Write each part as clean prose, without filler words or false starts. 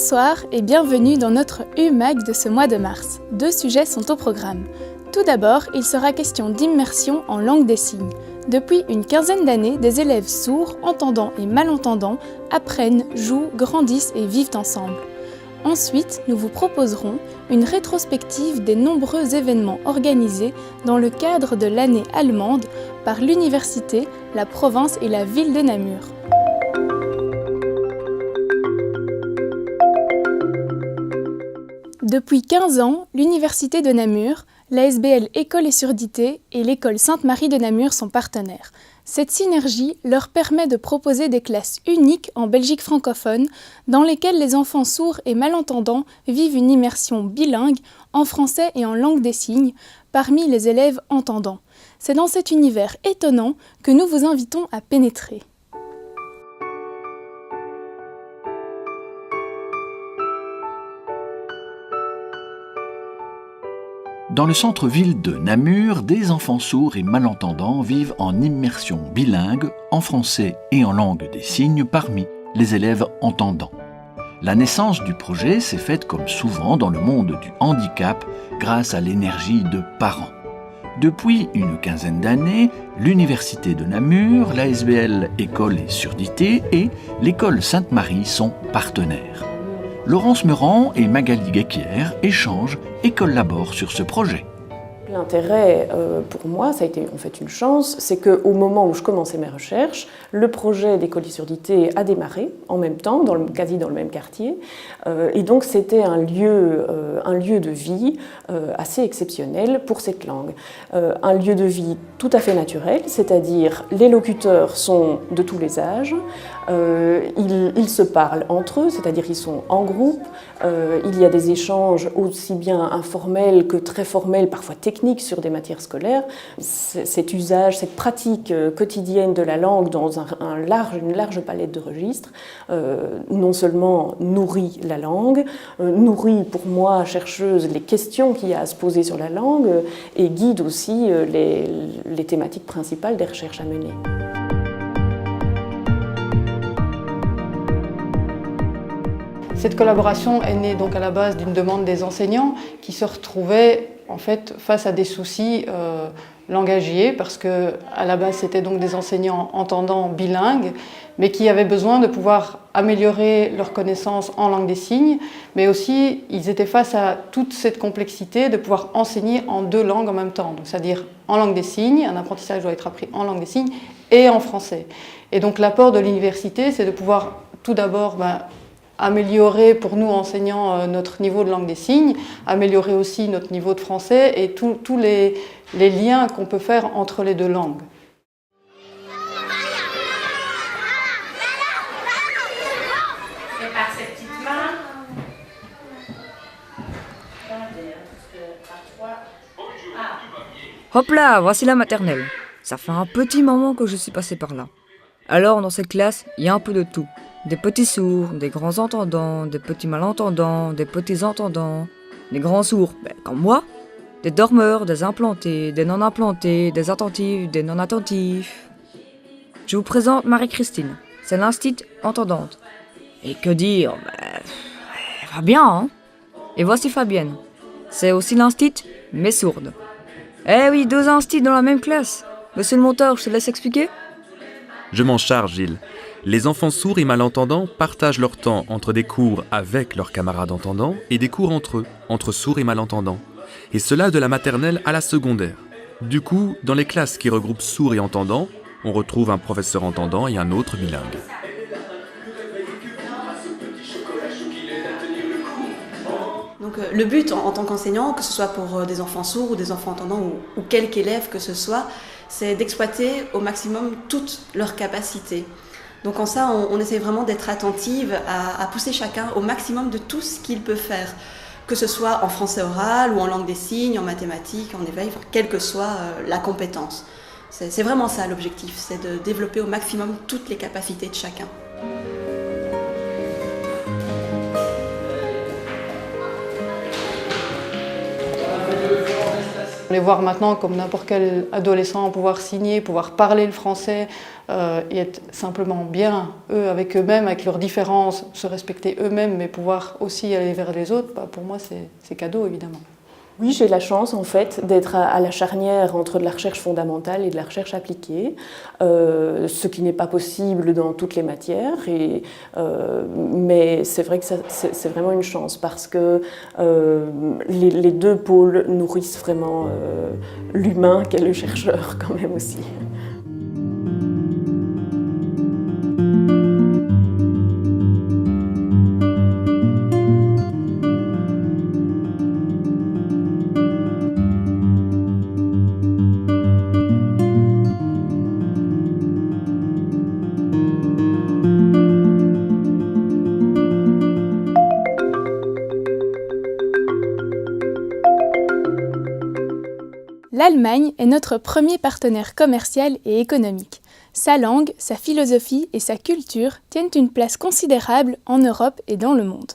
Bonsoir et bienvenue dans notre UMAG de ce mois de mars. 2 sujets sont au programme. Tout d'abord, il sera question d'immersion en langue des signes. Depuis une quinzaine d'années, des élèves sourds, entendants et malentendants apprennent, jouent, grandissent et vivent ensemble. Ensuite, nous vous proposerons une rétrospective des nombreux événements organisés dans le cadre de l'année allemande par l'université, la province et la ville de Namur. Depuis 15 ans, l'université de Namur, l'ASBL École et Surdité et l'école Sainte-Marie de Namur sont partenaires. Cette synergie leur permet de proposer des classes uniques en Belgique francophone dans lesquelles les enfants sourds et malentendants vivent une immersion bilingue en français et en langue des signes parmi les élèves entendants. C'est dans cet univers étonnant que nous vous invitons à pénétrer. Dans le centre-ville de Namur, des enfants sourds et malentendants vivent en immersion bilingue, en français et en langue des signes parmi les élèves entendants. La naissance du projet s'est faite comme souvent dans le monde du handicap grâce à l'énergie de parents. Depuis une quinzaine d'années, l'université de Namur, l'ASBL École et Surdité et l'école Sainte-Marie sont partenaires. Laurence Meurant et Magali Guéquière échangent et collaborent sur ce projet. L'intérêt pour moi, ça a été en fait une chance, c'est qu'au moment où je commençais mes recherches, le projet d'École et Surdité a démarré en même temps, quasi dans le même quartier. Et donc c'était un lieu de vie assez exceptionnel pour cette langue. Un lieu de vie tout à fait naturel, c'est-à-dire les locuteurs sont de tous les âges, ils se parlent entre eux, c'est-à-dire ils sont en groupe, il y a des échanges aussi bien informels que très formels, parfois techniques sur des matières scolaires. Cet usage, cette pratique quotidienne de la langue dans une large palette de registres, non seulement nourrit la langue, nourrit pour moi, chercheuse, les questions qu'il y a à se poser sur la langue et guide aussi les thématiques principales des recherches à mener. Cette collaboration est née donc à la base d'une demande des enseignants qui se retrouvaient en fait face à des soucis langagiers parce que à la base c'était donc des enseignants entendants bilingues mais qui avaient besoin de pouvoir améliorer leurs connaissances en langue des signes, mais aussi ils étaient face à toute cette complexité de pouvoir enseigner en 2 langues en même temps, donc c'est-à-dire en langue des signes, un apprentissage doit être appris en langue des signes et en français. Et donc l'apport de l'université, c'est de pouvoir tout d'abord améliorer pour nous enseignants notre niveau de langue des signes, améliorer aussi notre niveau de français et tous les liens qu'on peut faire entre les 2 langues. Et par ces petites mains, Hop là, voici la maternelle. Ça fait un petit moment que je suis passée par là. Alors, dans cette classe, il y a un peu de tout. Des petits sourds, des grands entendants, des petits malentendants, des petits entendants, des grands sourds, comme moi, des dormeurs, des implantés, des non-implantés, des attentifs, des non-attentifs. Je vous présente Marie-Christine, c'est l'instit entendante. Et que dire, elle va bien, hein. Et voici Fabienne, c'est aussi l'instit, mais sourde. Eh oui, 2 instits dans la même classe. Monsieur le monteur, je te laisse expliquer ? Je m'en charge, Gilles. Les enfants sourds et malentendants partagent leur temps entre des cours avec leurs camarades entendants et des cours entre eux, entre sourds et malentendants. Et cela de la maternelle à la secondaire. Du coup, dans les classes qui regroupent sourds et entendants, on retrouve un professeur entendant et un autre bilingue. Donc le but en tant qu'enseignant, que ce soit pour des enfants sourds ou des enfants entendants ou quelque élève que ce soit, c'est d'exploiter au maximum toutes leurs capacités. Donc en ça, on essaie vraiment d'être attentive à pousser chacun au maximum de tout ce qu'il peut faire, que ce soit en français oral ou en langue des signes, en mathématiques, en éveil, quelle que soit la compétence. C'est vraiment ça l'objectif, c'est de développer au maximum toutes les capacités de chacun. Les voir maintenant comme n'importe quel adolescent, pouvoir signer, pouvoir parler le français et être simplement bien, eux, avec eux-mêmes, avec leurs différences, se respecter eux-mêmes, mais pouvoir aussi aller vers les autres, pour moi, c'est cadeau, évidemment. Oui, j'ai la chance en fait d'être à la charnière entre de la recherche fondamentale et de la recherche appliquée, ce qui n'est pas possible dans toutes les matières. Mais c'est vrai que c'est vraiment une chance parce que les deux pôles nourrissent vraiment l'humain qu'est le chercheur quand même aussi. L'Allemagne est notre premier partenaire commercial et économique. Sa langue, sa philosophie et sa culture tiennent une place considérable en Europe et dans le monde.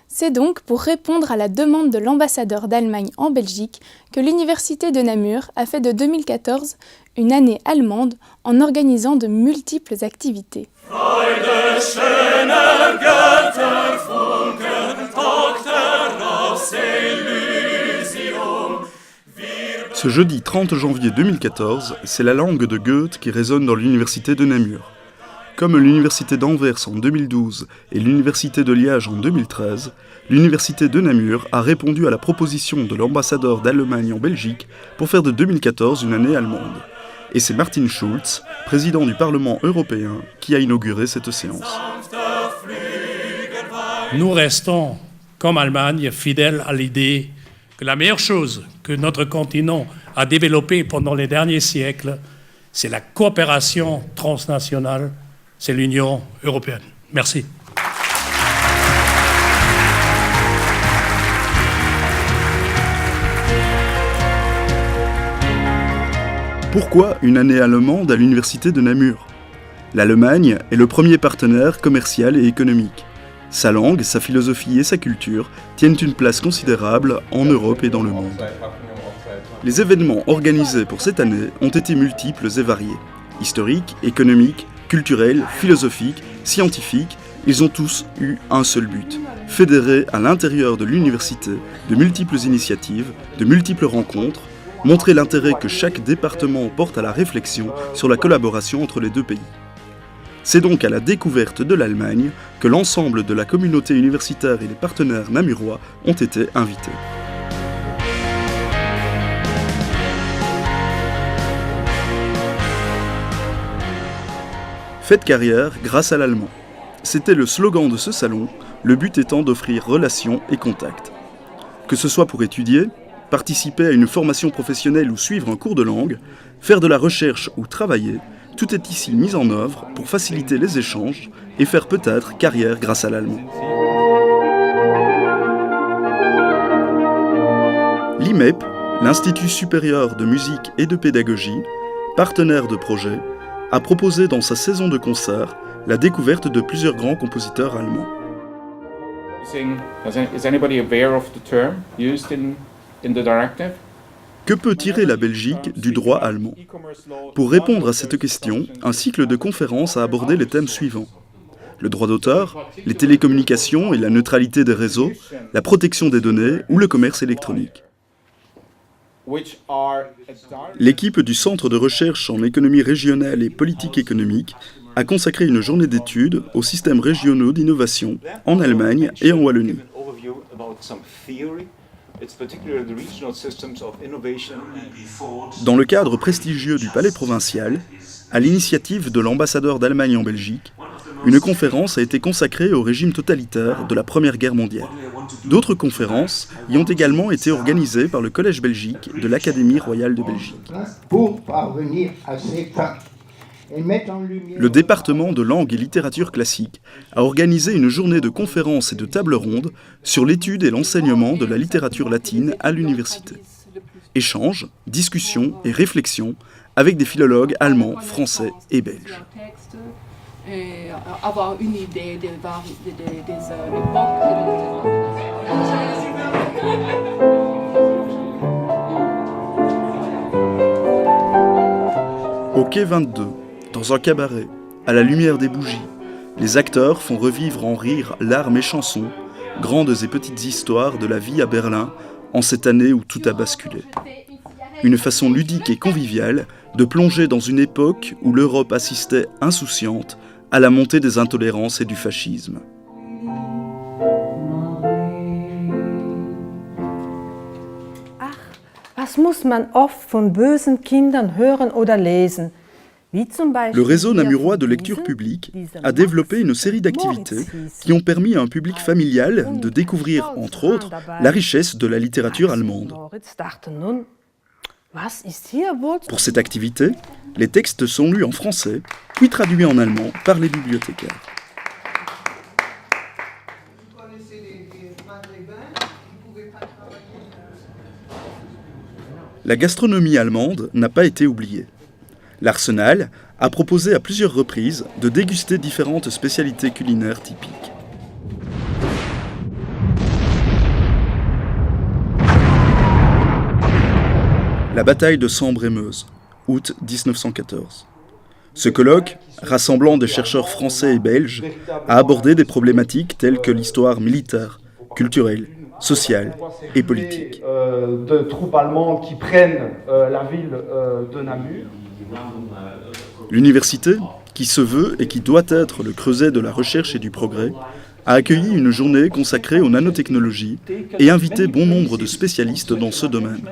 C'est donc pour répondre à la demande de l'ambassadeur d'Allemagne en Belgique que l'Université de Namur a fait de 2014 une année allemande en organisant de multiples activités. Ce jeudi 30 janvier 2014, c'est la langue de Goethe qui résonne dans l'université de Namur. Comme l'université d'Anvers en 2012 et l'université de Liège en 2013, l'université de Namur a répondu à la proposition de l'ambassadeur d'Allemagne en Belgique pour faire de 2014 une année allemande. Et c'est Martin Schulz, président du Parlement européen, qui a inauguré cette séance. Nous restons, comme Allemagne, fidèles à l'idée que la meilleure chose que notre continent a développée pendant les derniers siècles, c'est la coopération transnationale, c'est l'Union européenne. Merci. Pourquoi une année allemande à l'université de Namur ? L'Allemagne est le premier partenaire commercial et économique. Sa langue, sa philosophie et sa culture tiennent une place considérable en Europe et dans le monde. Les événements organisés pour cette année ont été multiples et variés. Historiques, économiques, culturels, philosophiques, scientifiques, ils ont tous eu un seul but, fédérer à l'intérieur de l'université de multiples initiatives, de multiples rencontres, montrer l'intérêt que chaque département porte à la réflexion sur la collaboration entre les deux pays. C'est donc à la découverte de l'Allemagne que l'ensemble de la communauté universitaire et les partenaires namurois ont été invités. Faites carrière grâce à l'allemand. C'était le slogan de ce salon, le but étant d'offrir relations et contacts. Que ce soit pour étudier, participer à une formation professionnelle ou suivre un cours de langue, faire de la recherche ou travailler, tout est ici mis en œuvre pour faciliter les échanges et faire peut-être carrière grâce à l'allemand. L'IMEP, l'Institut supérieur de musique et de pédagogie, partenaire de projet, a proposé dans sa saison de concerts la découverte de plusieurs grands compositeurs allemands. Is anybody aware of the term used in the directive? Que peut tirer la Belgique du droit allemand ? Pour répondre à cette question, un cycle de conférences a abordé les thèmes suivants. Le droit d'auteur, les télécommunications et la neutralité des réseaux, la protection des données ou le commerce électronique. L'équipe du Centre de recherche en économie régionale et politique économique a consacré une journée d'études aux systèmes régionaux d'innovation en Allemagne et en Wallonie. Dans le cadre prestigieux du Palais provincial, à l'initiative de l'ambassadeur d'Allemagne en Belgique, une conférence a été consacrée au régime totalitaire de la Première Guerre mondiale. D'autres conférences y ont également été organisées par le Collège belgique de l'Académie royale de Belgique. Le département de langue et littérature classique a organisé une journée de conférences et de tables rondes sur l'étude et l'enseignement de la littérature latine à l'université. Échanges, discussions et réflexions avec des philologues allemands, français et belges. Et avoir une idée des époques. quai 22, dans un cabaret, à la lumière des bougies, les acteurs font revivre en rire, larmes et chansons, grandes et petites histoires de la vie à Berlin en cette année où tout a basculé. Une façon ludique et conviviale de plonger dans une époque où l'Europe assistait insouciante à la montée des intolérances et du fascisme. Was muss man oft von bösen Kindern hören oder lesen? Le réseau namurois de lecture publique a développé une série d'activités qui ont permis à un public familial de découvrir, entre autres, la richesse de la littérature allemande. Pour cette activité, les textes sont lus en français, puis traduits en allemand par les bibliothécaires. La gastronomie allemande n'a pas été oubliée. L'Arsenal a proposé à plusieurs reprises de déguster différentes spécialités culinaires typiques. La bataille de Sambre-et-Meuse, août 1914. Ce colloque, rassemblant des chercheurs français et belges, a abordé des problématiques telles que l'histoire militaire, culturelle, sociale et politique. De troupes allemandes qui prennent la ville de Namur. L'université, qui se veut et qui doit être le creuset de la recherche et du progrès, a accueilli une journée consacrée aux nanotechnologies et invité bon nombre de spécialistes dans ce domaine.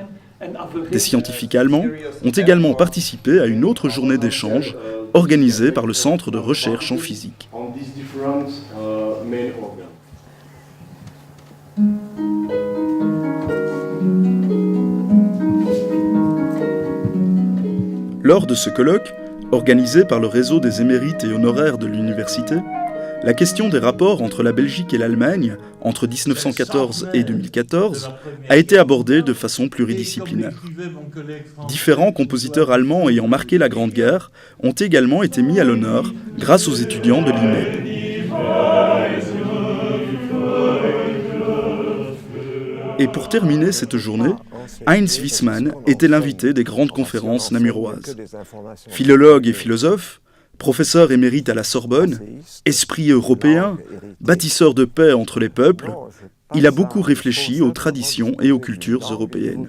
Des scientifiques allemands ont également participé à une autre journée d'échange organisée par le Centre de recherche en physique. Lors de ce colloque, organisé par le réseau des émérites et honoraires de l'université, la question des rapports entre la Belgique et l'Allemagne entre 1914 et 2014 a été abordée de façon pluridisciplinaire. Différents compositeurs allemands ayant marqué la Grande Guerre ont également été mis à l'honneur grâce aux étudiants de l'IMED. Et pour terminer cette journée, Heinz Wiesmann était l'invité des grandes conférences namuroises. Philologue et philosophe, professeur émérite à la Sorbonne, esprit européen, bâtisseur de paix entre les peuples, il a beaucoup réfléchi aux traditions et aux cultures européennes.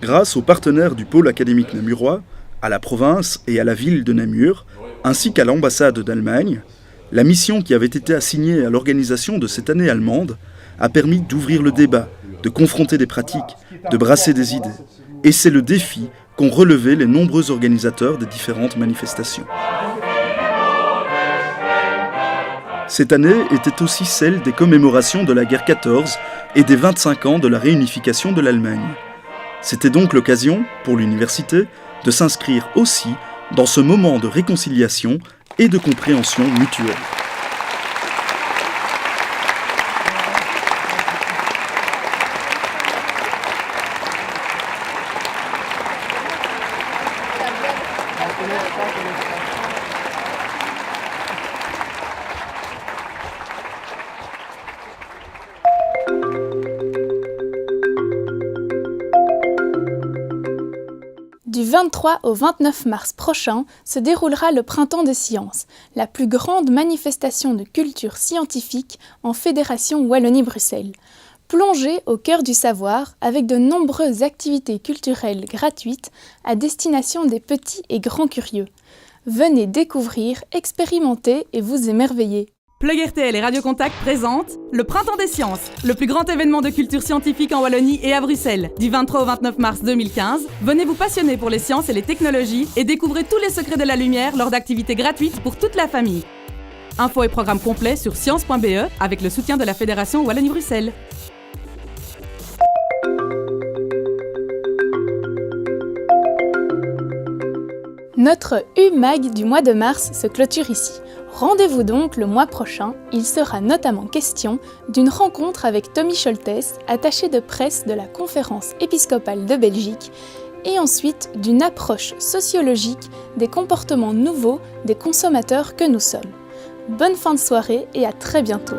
Grâce aux partenaires du pôle académique namurois, à la province et à la ville de Namur, ainsi qu'à l'ambassade d'Allemagne, la mission qui avait été assignée à l'organisation de cette année allemande a permis d'ouvrir le débat, de confronter des pratiques, de brasser des idées. Et c'est le défi qu'ont relevé les nombreux organisateurs des différentes manifestations. Cette année était aussi celle des commémorations de la guerre 14 et des 25 ans de la réunification de l'Allemagne. C'était donc l'occasion, pour l'université, de s'inscrire aussi dans ce moment de réconciliation et de compréhension mutuelle. Du 23 au 29 mars prochain se déroulera le Printemps des sciences, la plus grande manifestation de culture scientifique en Fédération Wallonie-Bruxelles. Plongez au cœur du savoir avec de nombreuses activités culturelles gratuites à destination des petits et grands curieux. Venez découvrir, expérimenter et vous émerveiller. Plug RTL et Radio Contact présentent le Printemps des sciences, le plus grand événement de culture scientifique en Wallonie et à Bruxelles. Du 23 au 29 mars 2015, venez vous passionner pour les sciences et les technologies et découvrez tous les secrets de la lumière lors d'activités gratuites pour toute la famille. Infos et programmes complets sur science.be avec le soutien de la Fédération Wallonie-Bruxelles. Notre U-Mag du mois de mars se clôture ici. Rendez-vous donc le mois prochain, il sera notamment question d'une rencontre avec Tommy Scholtes, attaché de presse de la Conférence épiscopale de Belgique, et ensuite d'une approche sociologique des comportements nouveaux des consommateurs que nous sommes. Bonne fin de soirée et à très bientôt.